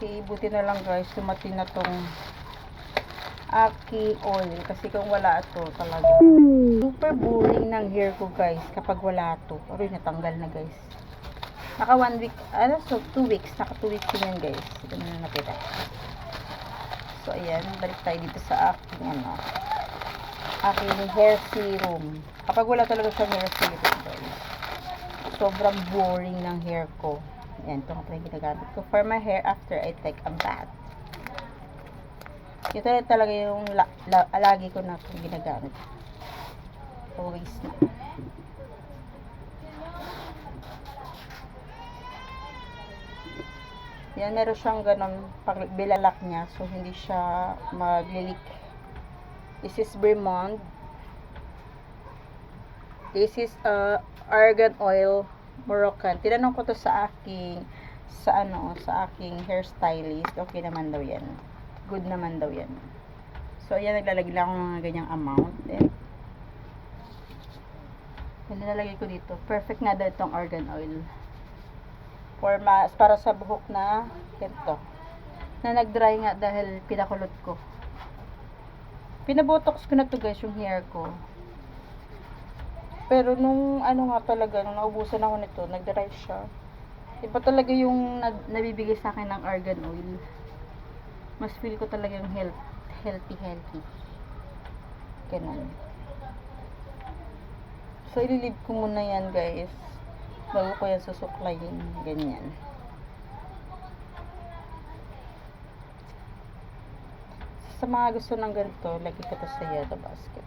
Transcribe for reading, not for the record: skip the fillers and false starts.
Kasi buti na lang guys, sumatin na tong Aki oil. Kasi kung wala ito talaga, super boring ng hair ko guys kapag wala ito. Aroy, natanggal na guys. Naka 1 week, so 2 weeks. Naka 2 weeks din yan guys. Ito na nakita. So ayan, balik tayo dito sa aking hair serum. Kapag wala talaga sa hair serum guys, sobrang boring ng hair ko. Ayan, ito nga pala yung ginagamit ko for my hair after I take a bath. Ito talaga yung lagi ko na ginagamit. Always na. Yan, meron siyang ganun pag bilalak niya, so hindi siya mag-leak. This is Vermont. This is argan oil Moroccan. Tinanong ko to sa aking hairstylist. Okay naman daw yan. Good naman daw yan. So ayan, naglalagay lang ako ng mga ganyang amount. Then nilalagay ko dito. Perfect na daw itong argan oil. Para sa buhok na ganito. Na nag-dry nga dahil pinakulot ko. Pinabotox ko na to guys yung hair ko. Pero nung nung naubusan ako nito, nag-dry siya. Iba talaga yung nabibigay sa akin ng argan oil. Mas feel ko talaga yung healthy. Ganun. So, ililib ko muna yan guys. Bago ko yan susuklayin. Ganyan. Sa mga gusto ng ganito, lagay ko to sa yellow basket.